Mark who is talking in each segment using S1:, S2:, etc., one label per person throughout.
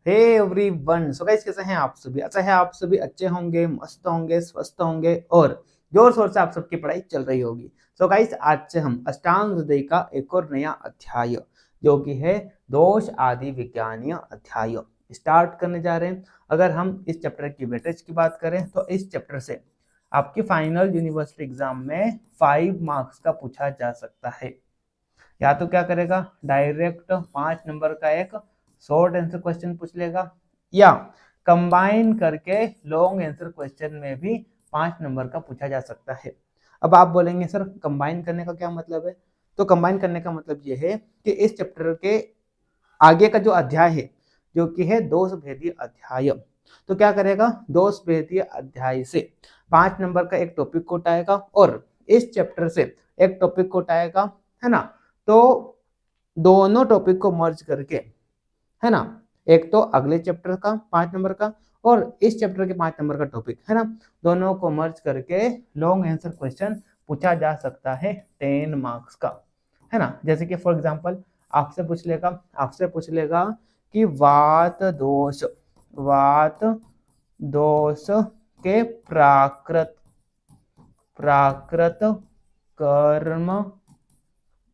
S1: Hey everyone, so guys कैसे हैं आप सभी? अच्छा है, आप सभी अच्छे होंगे, मस्त होंगे, स्वस्थ होंगे और जोर शोर से आप सबकी पढ़ाई चल रही होगी। सो गाइस आज से हम अष्टांग हृदय का एक और नया अध्याय जो कि है दोष आदि विज्ञानीय अध्याय स्टार्ट करने जा रहे हैं। अगर हम इस चैप्टर की वेटेज की बात करें तो इस चैप्टर से आपकी फाइनल यूनिवर्सिटी एग्जाम में 5 मार्क्स का पूछा जा सकता है। या तो क्या करेगा, डायरेक्ट 5 नंबर का एक शॉर्ट आंसर क्वेश्चन पूछ लेगा, या कंबाइन करके लॉन्ग आंसर क्वेश्चन में भी 5 नंबर का पूछा जा सकता है। अब आप बोलेंगे सर कंबाइन करने का क्या मतलब है? तो कंबाइन करने का मतलब ये है कि इस चैप्टर के आगे का जो अध्याय है जो कि है दोष भेदीय अध्याय, तो क्या करेगा, दोष भेदीय अध्याय से 5 नंबर का एक टॉपिक को उठाएगा और इस चैप्टर से एक टॉपिक को उठाएगा, है ना। तो दोनों टॉपिक को मर्ज करके, है ना, एक तो अगले चैप्टर का 5 नंबर का और इस चैप्टर के 5 नंबर का टॉपिक, है ना, दोनों को मर्ज करके लॉन्ग आंसर क्वेश्चन पूछा जा सकता है 10 मार्क्स का, है ना। जैसे कि फॉर एग्जांपल आपसे पूछ लेगा कि वात दोष के प्राकृत कर्म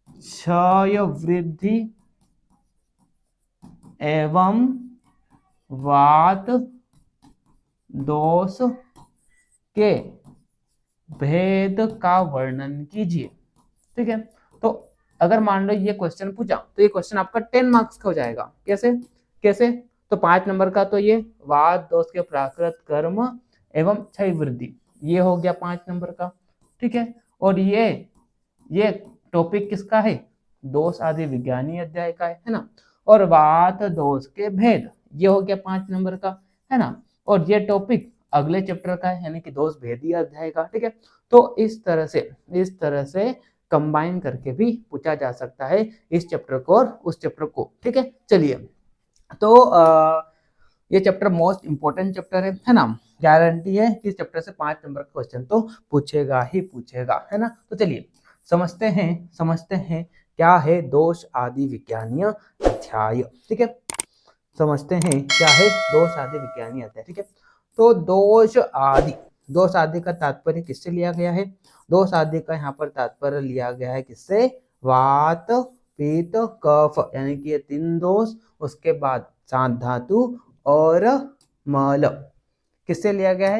S1: क्षय वृद्धि एवं वात दोष के भेद का वर्णन कीजिए। ठीक है, तो अगर मान लो ये क्वेश्चन पूछा तो ये क्वेश्चन आपका 10 मार्क्स का हो जाएगा। कैसे तो 5 नंबर का तो ये वात दोष के प्राकृत कर्म एवं क्षय वृद्धि, ये हो गया 5 नंबर का। ठीक है, और ये टॉपिक किसका है? दोष आदि विज्ञानी अध्याय का है ना। और वात दोष के भेद, ये हो गया 5 नंबर का, है ना। और ये टॉपिक अगले चैप्टर का है, यानी कि दोष भेदीय अध्याय का। ठीक है, तो इस तरह से कंबाइन करके भी पूछा जा सकता है इस चैप्टर को और उस चैप्टर को। ठीक है, चलिए, तो ये चैप्टर मोस्ट इंपोर्टेंट चैप्टर है ना। गारंटी है कि इस चैप्टर से 5 नंबर का क्वेश्चन तो पूछेगा ही पूछेगा, है ना। तो चलिए समझते हैं क्या है दोष आदि विज्ञानीय अध्याय। ठीक है, समझते हैं क्या है दोष आदि विज्ञानीय अध्याय। ठीक है, तो दोष आदि का तात्पर्य किससे लिया गया है? दोष आदि का यहाँ पर तात्पर्य लिया गया है किससे? वात पित्त कफ, यानी कि ये 3 दोष, उसके बाद सात धातु और मल, किससे लिया गया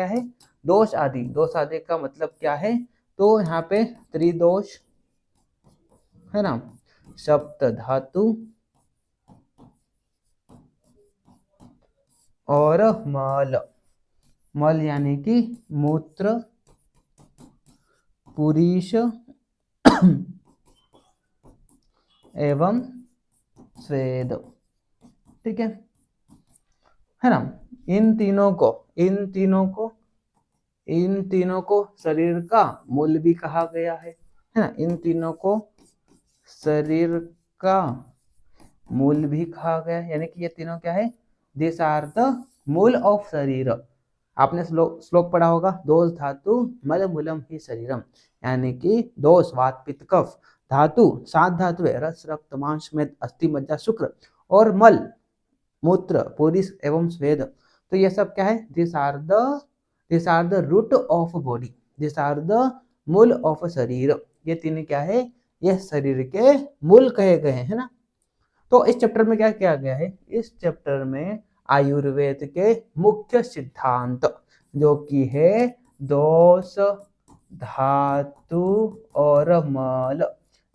S1: है? दोष आदि का मतलब क्या है? तो यहाँ पे त्रिदोष, है ना, सप्त धातु और मल यानी कि मूत्र, पुरीश एवं स्वेद। ठीक है ना। इन तीनों को शरीर का मूल भी कहा गया है ना। इन तीनों को शरीर का मूल भी कहा गया है, यानी कि ये तीनों क्या है? दिस आर द मूल ऑफ शरीर। आपने श्लोक पढ़ा होगा, दोष धातु मल मूलम ही शरीरम, यानी कि दोष वात पित्त कफ, धातु 7 धातु है, रस रक्त मांस मेद अस्थि मज्जा शुक्र, और मल मूत्र पुरीश एवं स्वेद। तो ये सब क्या है? This are the root of body, this are the मूल ऑफ शरीर। ये तीन क्या है? ये शरीर के मूल कहे गए हैं, है ना। तो इस चैप्टर में क्या किया गया है? इस चैप्टर में आयुर्वेद के मुख्य सिद्धांत जो कि है दोष, धातु और मल,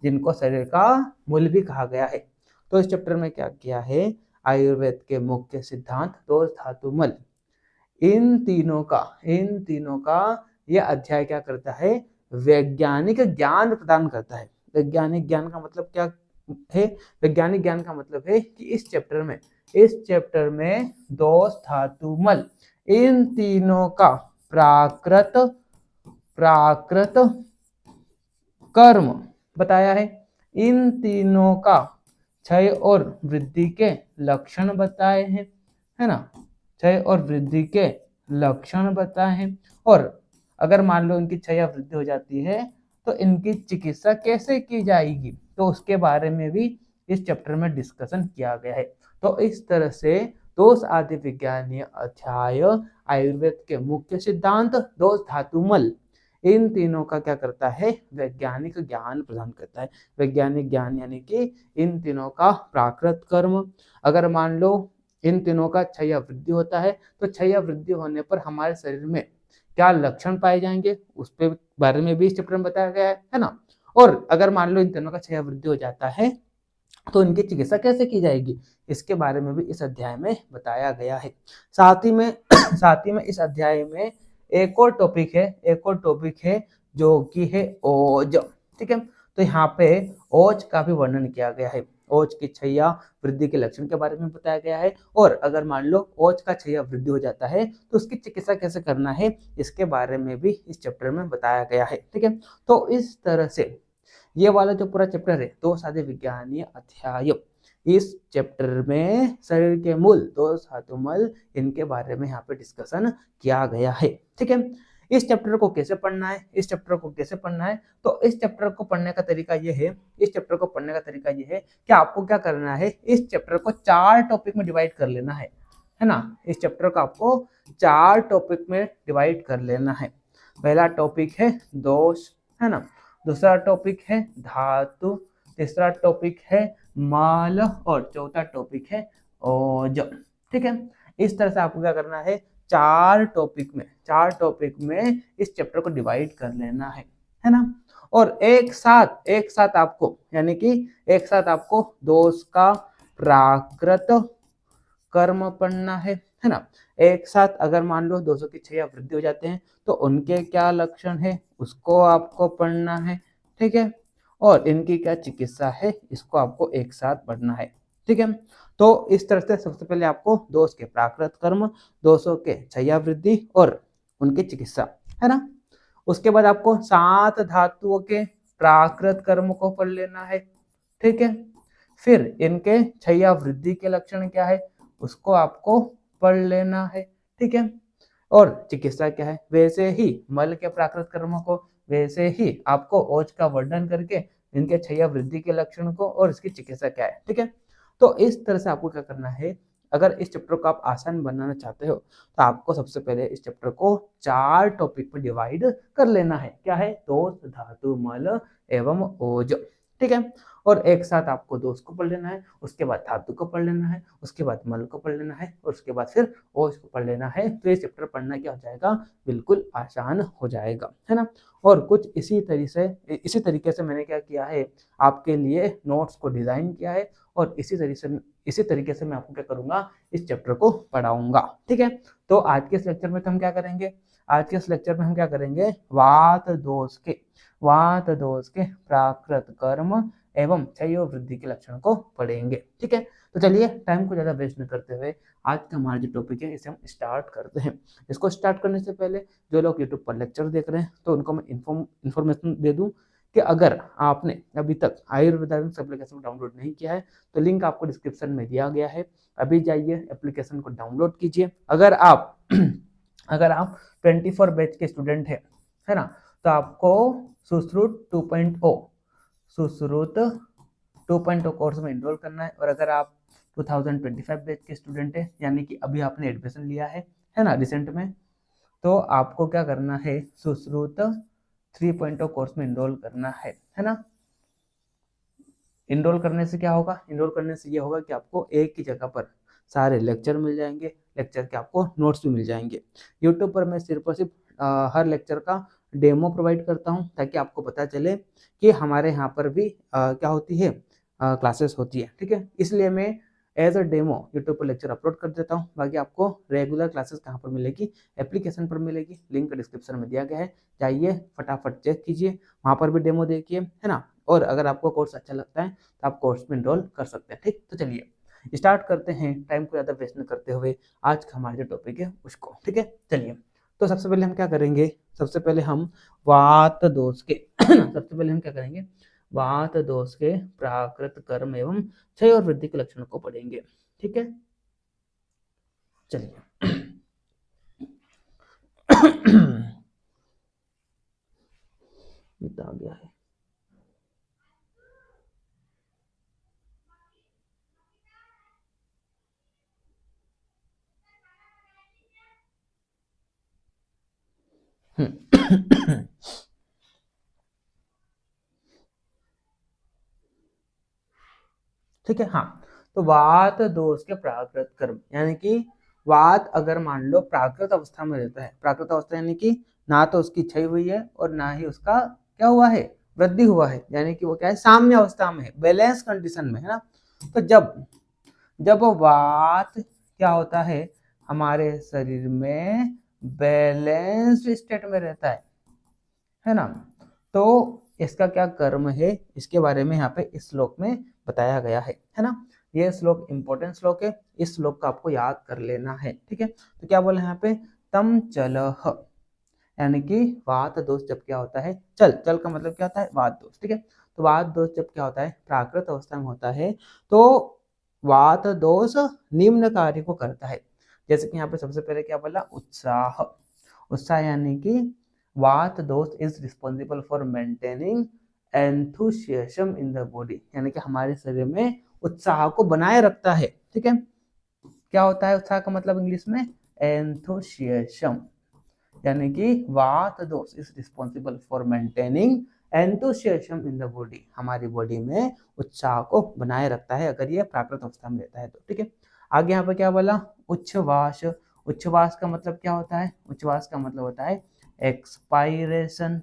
S1: जिनको शरीर का मूल भी कहा गया है। तो इस चैप्टर में क्या किया है? आयुर्वेद के मुख्य सिद्धांत दोष, धातु, मल, इन तीनों का यह अध्याय क्या करता है? वैज्ञानिक ज्ञान प्रदान करता है। वैज्ञानिक ज्ञान का मतलब क्या है? वैज्ञानिक ज्ञान का मतलब है कि इस चैप्टर में दोष, धातु, मल, इन तीनों का प्राकृत कर्म बताया है। इन तीनों का क्षय और वृद्धि के लक्षण बताए हैं, है ना। क्षय और वृद्धि के लक्षण बताए हैं, और अगर मान लो इनकी क्षय या वृद्धि हो जाती है तो इनकी चिकित्सा कैसे की जाएगी, तो उसके बारे में भी इस चैप्टर में डिस्कशन किया गया है। तो इस तरह से दोष आदि विज्ञानीय अध्याय आयुर्वेद के मुख्य सिद्धांत, दोष, धातु, मल, इन तीनों का क्या करता है, वैज्ञानिक ज्ञान प्रदान करता है। वैज्ञानिक ज्ञान यानी कि इन तीनों का प्राकृत कर्म। अगर मान लो इन तीनों का क्षय या वृद्धि होता है, तो क्षय या वृद्धि होने पर हमारे शरीर में क्या लक्षण पाए जाएंगे, उस पे बारे में भी इस चैप्टर में बताया गया है ना। और अगर मान लो इन तीनों का क्षय या वृद्धि हो जाता है तो इनकी चिकित्सा कैसे की जाएगी, इसके बारे में भी इस अध्याय में बताया गया है। साथ ही में साथ ही में इस अध्याय में एक और टॉपिक है जो कि है ओज। ठीक है, तो यहाँ पे ओज का भी वर्णन किया गया है। ओज की क्षय या वृद्धि के लक्षण के बारे में बताया गया है, और अगर मान लो ओज का क्षय या वृद्धि हो जाता है तो उसकी चिकित्सा कैसे करना है, इसके बारे में भी इस चैप्टर में बताया गया है। ठीक है, तो इस तरह से ये वाला जो पूरा चैप्टर है, दो साधे विज्ञानीय अध्याय, इस चैप्टर में शरीर के मूल, दो धातु, मल, इनके बारे में यहाँ पे डिस्कशन किया गया है। ठीक है, इस चैप्टर को कैसे पढ़ना है, तो इस चैप्टर को पढ़ने का तरीका ये है कि आपको क्या करना है, इस चैप्टर को 4 टॉपिक में डिवाइड कर लेना है ना। इस चैप्टर को आपको 4 टॉपिक में डिवाइड कर लेना है। पहला टॉपिक है दोष, है ना, दूसरा टॉपिक है धातु, तीसरा टॉपिक है मल, और चौथा टॉपिक है ओज। ठीक है, इस तरह से आपको क्या करना है, 4 टॉपिक में इस चैप्टर को डिवाइड कर लेना है ना। और एक साथ आपको, यानी कि एक साथ आपको दोष का प्राकृत कर्म पढ़ना है ना। एक साथ अगर मान लो दोषों की क्षय या वृद्धि हो जाते हैं तो उनके क्या लक्षण है, उसको आपको पढ़ना है। ठीक है, और इनकी क्या चिकित्सा है, इसको आपको एक साथ पढ़ना है। ठीक है, तो इस तरह से सबसे पहले आपको दोष के प्राकृत कर्म, दोषों के क्षय या वृद्धि और उनकी चिकित्सा, है ना। उसके बाद आपको 7 धातुओं के प्राकृत कर्म को पढ़ लेना है। ठीक है, फिर इनके क्षय या वृद्धि के लक्षण क्या है, उसको आपको पढ़ लेना है। ठीक है, और चिकित्सा क्या है, वैसे ही मल के प्राकृत कर्मों को, वैसे ही आपको ओज का वर्णन करके इनके क्षय या वृद्धि के लक्षण को और इसकी चिकित्सा क्या है। ठीक है, तो इस तरह से आपको क्या करना है, अगर इस चैप्टर को आप आसान बनाना चाहते हो तो आपको सबसे पहले इस चैप्टर को 4 टॉपिक में डिवाइड कर लेना है। क्या है, दोष, धातु, मल एवं ओज। ठीक है, और एक साथ आपको दोष को पढ़ लेना है, उसके बाद धातु को पढ़ लेना है, उसके बाद मल को पढ़ लेना है, और उसके बाद फिर ओज को पढ़ लेना है। तो ये चैप्टर पढ़ना क्या हो जाएगा, बिल्कुल आसान हो जाएगा, है ना। और कुछ इसी तरीके से मैंने क्या किया है, आपके लिए नोट्स को डिजाइन किया है, और इसी तरीके से मैं आपको क्या करूंगा, इस चैप्टर को पढ़ाऊंगा। ठीक है, तो आज के इस लेक्चर में हम क्या करेंगे, वात दोष के प्राकृत कर्म एवं क्षय वृद्धि के लक्षण को पढ़ेंगे। ठीक है, तो चलिए टाइम को ज्यादा वेस्ट न करते हुए आज का हमारा जो टॉपिक है इसे हम स्टार्ट करते हैं। इसको स्टार्ट करने से पहले जो लोग यूट्यूब पर लेक्चर देख रहे हैं तो उनको मैं इन्फॉर्मेशन दे दूं कि अगर आपने अभी तक आयुर्वेद एप्लीकेशन को डाउनलोड नहीं किया है तो लिंक आपको डिस्क्रिप्शन में दिया गया है, अभी जाइए एप्लीकेशन को डाउनलोड कीजिए। अगर आप 24 बैच के स्टूडेंट है ना, तो आपको सुश्रुत 2.0 कोर्स में एनरोल करना है। और अगर आप 2025 बैच के स्टूडेंट है, यानी कि अभी आपने एडमिशन लिया है ना रिसेंट में, तो आपको क्या करना है, सुश्रुत 3.0 कोर्स में एनरोल करना है ना। इनरोल करने से क्या होगा, इनरोल करने से ये होगा कि आपको एक ही जगह पर सारे लेक्चर मिल जाएंगे, लेक्चर के आपको नोट्स भी मिल जाएंगे। यूट्यूब पर मैं सिर्फ और सिर्फ हर लेक्चर का डेमो प्रोवाइड करता हूँ ताकि आपको पता चले कि हमारे यहाँ पर भी क्या होती है, क्लासेस होती है। ठीक है, इसलिए मैं एज अ डेमो यूट्यूब पर लेक्चर अपलोड कर देता हूँ। बाकी आपको रेगुलर क्लासेस कहाँ पर मिलेगी, एप्लीकेशन पर मिलेगी, लिंक डिस्क्रिप्शन में दिया गया है, जाइए फटाफट चेक कीजिए, वहाँ पर भी डेमो देखिए, है ना। और अगर आपको कोर्स अच्छा लगता है तो आप कोर्स में एनरोल कर सकते हैं। ठीक, तो चलिए स्टार्ट करते हैं, टाइम को ज़्यादा वेस्ट न करते हुए आज का हमारा जो टॉपिक है उसको। ठीक है, चलिए तो सबसे पहले हम क्या करेंगे, सबसे पहले हम वात दोष के वात दोष के प्राकृत कर्म एवं क्षय और वृद्धि के लक्षण को पढ़ेंगे। ठीक है, चलिए आ गया है। ठीक है। हाँ, तो वात दोष के प्राकृत कर्म, यानी कि वात अगर मान लो प्राकृत अवस्था में रहता है, प्राकृत अवस्था यानी कि ना तो उसकी क्षय हुई है और ना ही उसका क्या हुआ है, वृद्धि हुआ है, यानी कि वो क्या है, साम्य अवस्था में है, बैलेंस कंडीशन में है ना। तो जब जब वात क्या होता है हमारे शरीर में बैलेंस्ड स्टेट में रहता है ना, तो इसका क्या कर्म है, इसके बारे में यहाँ पे इस श्लोक में बताया गया है ना। ये श्लोक इंपॉर्टेंट श्लोक है, इस श्लोक को आपको याद कर लेना है। ठीक है, तो क्या बोले यहाँ पे, तम चलह, यानी कि वात दोष जब क्या होता है, चल, चल का मतलब क्या होता है, वात दोष। ठीक है, तो वात दोष जब क्या होता है, प्राकृत अवस्था में होता है, तो वात दोष निम्न कार्य को करता है। जैसे कि यहाँ पे सबसे पहले क्या बोला, उत्साह, उत्साह यानी कि वात दोष is responsible for maintaining enthusiasm in the body, यानी कि हमारे शरीर में उत्साह को बनाए रखता है। ठीक है, क्या होता है उत्साह का मतलब इंग्लिश में, एंथुसियाज्म, यानी कि वात दोष is responsible for maintaining enthusiasm in the body, हमारी बॉडी में उत्साह को बनाए रखता है अगर ये प्राकृत अवस्था में रहता है तो। ठीक है, आगे यहाँ पे क्या बोला, उच्छ्वास, उच्छ्वास का मतलब क्या होता है, उच्छ्वास का मतलब होता है एक्सपायरेशन,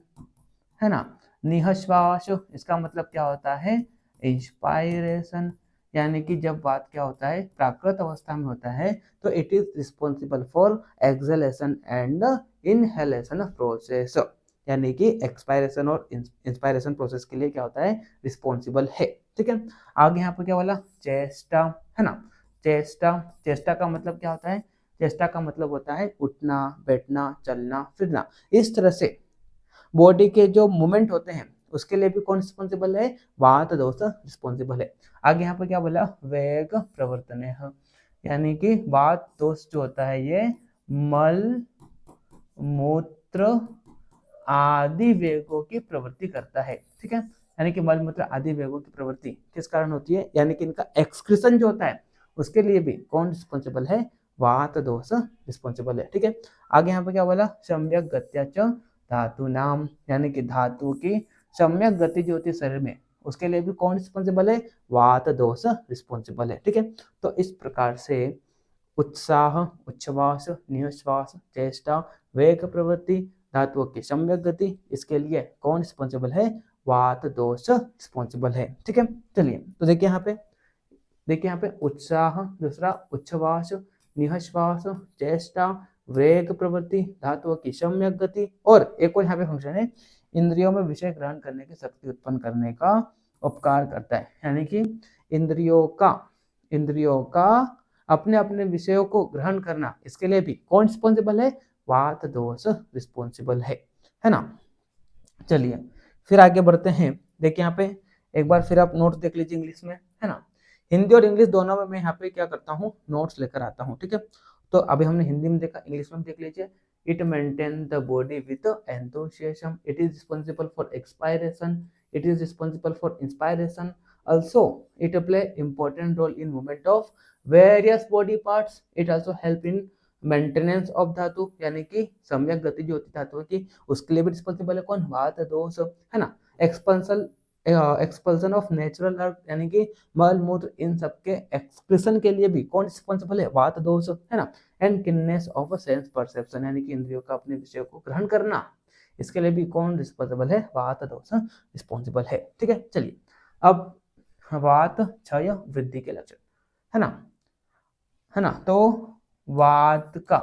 S1: है ना। निःश्वास, इसका मतलब क्या होता है, इंस्पायरेशन, यानी कि जब बात क्या होता है, प्राकृत अवस्था में होता है तो it is responsible for exhalation and inhalation process, यानी कि एक्सपायरेशन और इंस्पायरेशन प्रोसेस के लिए क्या होता है, रिस्पॉन्सिबल है। ठीक है, आगे यहाँ पे क्या बोला, चेष्टा, है ना। चेष्टा, चेष्टा का मतलब क्या होता है, चेष्टा का मतलब होता है उठना, बैठना, चलना, फिरना, इस तरह से बॉडी के जो मूवमेंट होते हैं उसके लिए भी कौन रिस्पॉन्सिबल है, वात दोष रिस्पॉन्सिबल है। आगे यहाँ पे क्या बोला, वेग प्रवर्तन, यानी कि वात दोष जो होता है ये मल मूत्र आदि वेगों की प्रवृत्ति करता है। ठीक है, यानी कि मल मूत्र आदि वेगों की प्रवृत्ति किस कारण होती है, यानी कि इनका एक्सक्रीशन जो होता है उसके लिए भी कौन रिस्पॉन्सिबल है, वात दोष रिस्पॉन्सिबल है। ठीक है, आगे यहाँ पे क्या बोला, सम्यक गत्याच धातु नाम, यानी कि धातु की सम्यक गति जो होती है शरीर में उसके लिए भी कौन रिस्पॉन्सिबल है, वात दोष रिस्पॉन्सिबल है। ठीक है, तो इस प्रकार से उत्साह, उच्छ्वास, निःश्वास, चेष्टा, वेग प्रवृत्ति, धातुओं की सम्यक गति, इसके लिए कौन रिस्पॉन्सिबल है, वात दोष रिस्पॉन्सिबल है। ठीक है, चलिए तो देखिए यहाँ पे, देखिए यहाँ पे उत्साह, दूसरा उच्छ्वास, निःश्वास, चेष्टा, वेग प्रवृत्ति, धातुओं की सम्यक गति, और एक और यहाँ पे फंक्शन है, इंद्रियों में विषय ग्रहण करने की शक्ति उत्पन्न करने का उपकार करता है, यानी कि इंद्रियों का अपने अपने विषयों को ग्रहण करना, इसके लिए भी कौन रिस्पॉन्सिबल है, वात दोष रिस्पॉन्सिबल है ना। चलिए फिर आगे बढ़ते हैं, देखिए यहाँ पे एक बार फिर आप नोट्स देख लीजिए इंग्लिश में, है ना। हिंदी और इंग्लिश दोनों में मैं यहाँ पे क्या करता हूँ, नोट्स लेकर आता हूँ। ठीक है, तो अभी हमने हिंदी में देखा, इंग्लिश में देख लीजिए। It maintain the body with enthusiasm, it is responsible for expiration, it is responsible for inspiration, also it play important role in movement of various body parts, it also help in maintenance of धातु, यानी कि सम्यक गति जो होती है धातुओं की उसके लिए भी रिस्पॉन्सिबल है कौन, वात दोष, है ना। एक्सपल्सन ऑफ नेचुरल अर्थ, यानी कि मल मूत्र इन सबके एक्सक्रीशन के लिए भी कौन रिस्पॉन्सिबल है, वात दोष, है ना। एंड किननेस ऑफ सेंस परसेप्शन, यानी कि इंद्रियों का अपने विषय को ग्रहण करना, इसके लिए भी कौन रिस्पॉन्सिबल है, वात दोष रिस्पॉन्सिबल है। ठीक है, चलिए अब वात क्षय वृद्धि के लक्षण, है ना। तो वात का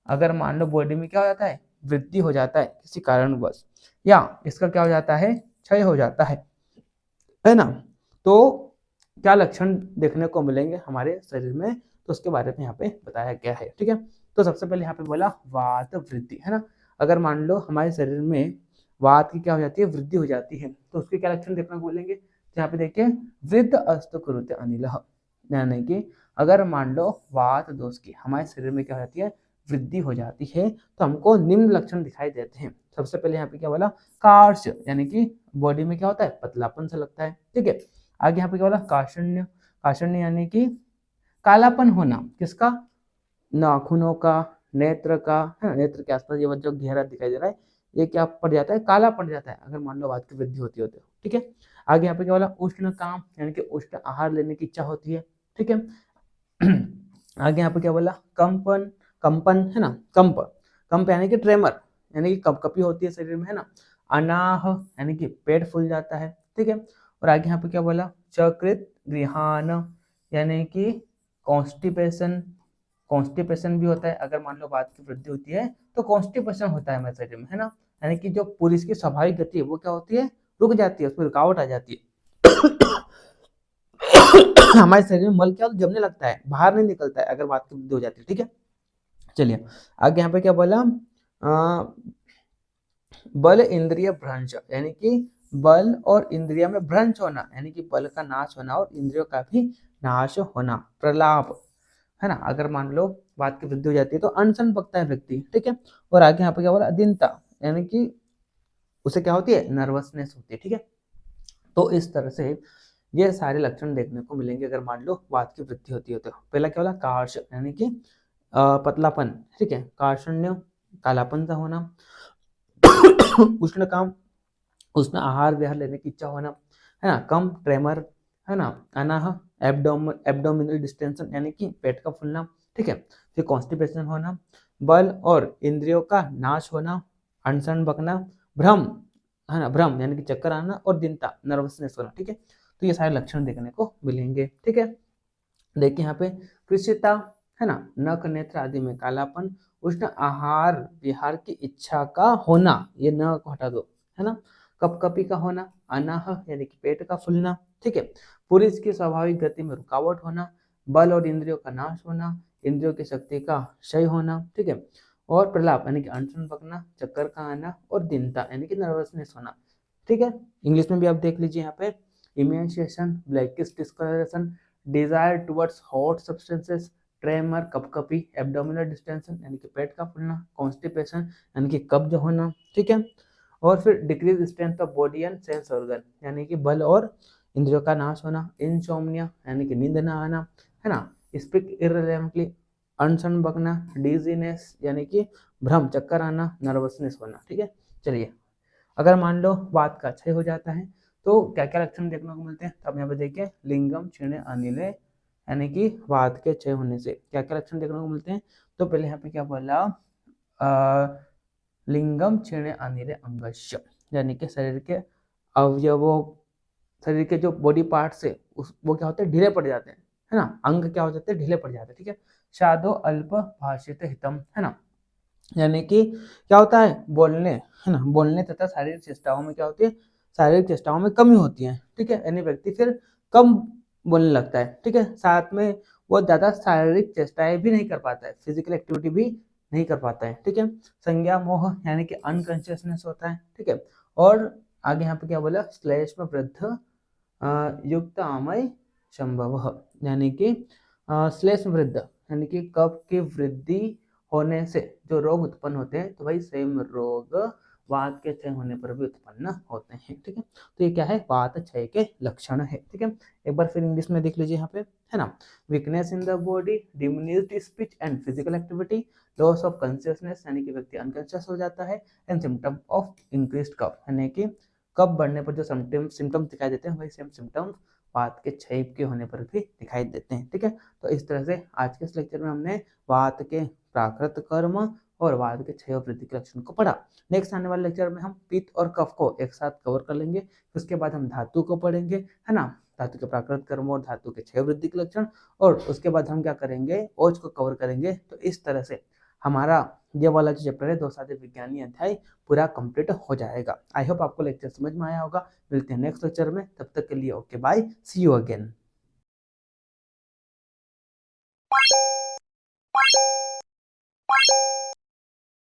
S1: अगर मान लो बॉडी में क्या हो जाता है, वृद्धि हो जाता है किसी कारणवश, या इसका क्या हो जाता है, क्षय हो जाता है ना, तो क्या लक्षण देखने को मिलेंगे हमारे शरीर में, तो उसके बारे में यहाँ पे बताया गया है। ठीक है, तो सबसे पहले यहाँ पे बोला वात वृद्धि, है ना। अगर मान लो हमारे शरीर में वात की क्या हो जाती है, वृद्धि हो जाती है, तो उसके क्या लक्षण देखने को बोलेंगे, यहाँ पे देखिए वृद्ध अस्तु कुरुते अनिल, यानी कि अगर मान लो वात दोष की हमारे शरीर में क्या हो जाती है, वृद्धि हो जाती है, तो हमको निम्न लक्षण दिखाई देते हैं। सबसे पहले यहाँ पे क्या बोला, कार्श, यानी कि बॉडी में क्या होता है, पतलापन सा लगता है। ठीक है, आगे यहाँ पे क्या बोला, काषण्य, काषण्य यानी कि कालापन होना, किसका, नाखूनों का, नेत्र का है, नेत्र के आसपास ये जो घेरा दिखाई दे रहा है ये क्या पड़ जाता है, काला पड़ जाता है अगर मान लो वात की वृद्धि होती है तो, ठीक है। आगे यहाँ पे क्या बोला, उष्ण काम यानी कि उष्ण आहार लेने की इच्छा होती है, ठीक है। आगे यहाँ पे क्या बोला, कंपन, कंपन है ना, कंप यानी कि ट्रेमर यानी कि कपकपी होती है शरीर में, है ना। अनाह यानी कि पेट फूल जाता है, ठीक है। और आगे यहाँ पे क्या बोला, चकृत गृहान यानी कि कॉन्स्टिपेशन, कॉन्स्टिपेशन भी होता है अगर मान लो वात की वृद्धि होती है तो कॉन्स्टिपेशन होता है हमारे शरीर में, है ना। यानी कि जो पुरुष की स्वाभाविक गति है वो क्या होती है, रुक जाती है, उसमें रुकावट आ जाती है। हमारे शरीर में मल क्या जमने लगता है, बाहर नहीं निकलता है अगर वात की वृद्धि हो जाती है, ठीक है। चलिए आगे यहाँ पे क्या बोला, बल इंद्रिय भ्रंश यानी कि बल और इंद्रिय में भ्रंश होना यानी कि बल का नाश होना और इंद्रियों का भी नाश होना, प्रलाप, है ना। अगर मान लो वात की वृद्धि हो जाती है तो अनशन पकता है व्यक्ति, ठीक है। और आगे यहाँ पे क्या बोला, अधीनता यानी कि उसे क्या होती है, नर्वसनेस होती है, ठीक है। तो इस तरह से ये सारे लक्षण देखने को मिलेंगे अगर मान लो वात की वृद्धि होती है तो। पहला क्या बोला, कार्श यानी कि पतलापन, ठीक है, कार्षण्य कालापन सा होना, उष्ण काम उष्ण आहार विहार लेने की इच्छा होना, है ना, कम ट्रेमर, है ना, अनाह एब्डोमिनल डिस्टेंशन यानी कि पेट का फूलना, ठीक है। फिर कॉन्स्टिपेशन होना, बल और इंद्रियों का नाश होना, अनशन बकना, भ्रम, है ना, भ्रम यानी कि चक्कर आना और दीनता नर्वसनेस होना, ठीक है। तो ये सारे लक्षण देखने को मिलेंगे, ठीक है। देखिए यहाँ पे कृष्यता, है ना, नख नेत्र आदि में कालापन, उष्ण आहार विहार की इच्छा का होना, ये न को हटा दो, है ना, कपकपी का होना, अनाह यानी कि पेट का फूलना, ठीक है, पुरुष की स्वाभाविक गति में रुकावट होना, बल और इंद्रियों का नाश होना, इंद्रियों की शक्ति का क्षय होना, ठीक है, और प्रलाप यानी कि अनशन पकना, चक्कर का आना और दीनता यानी कि नर्वसनेस होना, ठीक है। इंग्लिश में भी आप देख लीजिए यहाँ पे, emaciation, blackish discoloration, desire towards hot substances, tremor कपकपी, एब्डोमिनल डिस्टेंशन यानी कि पेट का फूलना, कॉन्स्टिपेशन यानी कि कब्ज होना, ठीक है। और फिर decrease strength of body and sense organ यानी कि बल और इंद्रियों का नाश होना, इनसोम्निया यानी कि नींद ना आना, है ना, स्पीक इररिलेवेंटली, अनशन बकना, डिजीनेस यानी कि भ्रम चक्कर आना, नर्वसनेस होना, ठीक है। चलिए अगर मान लो वात का क्षय हो जाता है तो क्या क्या लक्षण देखने को मिलते हैं, तो अब यहाँ पे देखिए, लिंगम क्षीणे अनिले यानी कि वात के क्षय होने से क्या क्या लक्षण देखने को मिलते हैं। तो पहले यहाँ पे क्या बोला, लिंगम क्षीणे अनिले अंगस्य यानी कि शरीर के अवयवों, शरीर के जो बॉडी पार्ट्स है वो क्या होते हैं, ढीले पड़ जाते हैं, है ना, अंग क्या हो जाते हैं, ढीले पड़ जाते हैं, ठीक है। शादो अल्प भाषित हितम, है ना, यानी कि क्या होता है, बोलने, है ना, बोलने तथा शारीरिक चेष्टाओं में क्या होती है, शारीरिक चेष्टाओं में कमी होती है, ठीक है। यानी व्यक्ति फिर कम बोलने लगता है, ठीक है। साथ में वो ज्यादा शारीरिक चेष्टाएं भी नहीं कर पाता है, फिजिकल एक्टिविटी भी नहीं कर पाता है, ठीक है। संज्ञा मोह यानी कि अनकॉन्शियसनेस होता है, ठीक है। और आगे यहाँ पे क्या बोला, श्लेष्म वृद्ध युक्त आमय संभव यानी कि श्लेष्म वृद्ध यानी कि कफ की वृद्धि होने से जो रोग उत्पन्न होते हैं, तो भाई सेम रोग वात के क्षय होने पर भी उत्पन्न होते हैं, ठीक है। तो ये क्या है, वात क्षय के लक्षण है, ठीक है। एक बार फिर इंग्लिश में देख लीजिए यहाँ पे, है ना, weakness in the body, diminished speech and physical activity, loss of consciousness यानी कि व्यक्ति अनकॉन्शियस हो जाता है, एंड सिम्टम ऑफ इंक्रीज्ड कफ यानी कि कफ बढ़ने पर जो सिम्टम्स दिखाई देते हैं वही सेम सिम्टम्स वात के क्षय के होने पर भी दिखाई देते हैं, ठीक है। तो इस तरह से आज के इस लेक्चर में हमने वात के प्राकृत कर्म और वात के क्षय और वृद्धि के लक्षण को पढ़ा। नेक्स्ट आने वाले लेक्चर में हम पित्त और कफ को एक साथ कवर कर लेंगे, उसके बाद हम धातु को पढ़ेंगे, है ना, धातु के प्राकृत कर्म और धातु के क्षय वृद्धि के लक्षण, और उसके बाद हम क्या करेंगे, ओज को कवर करेंगे। तो इस तरह से हमारा ये वाला जो चैप्टर है 2 साध्य विज्ञानी अध्याय पूरा कंप्लीट हो जाएगा। आई होप आपको लेक्चर समझ में आया होगा। मिलते हैं नेक्स्ट लेक्चर में, तब तक के लिए okay bye, see you again.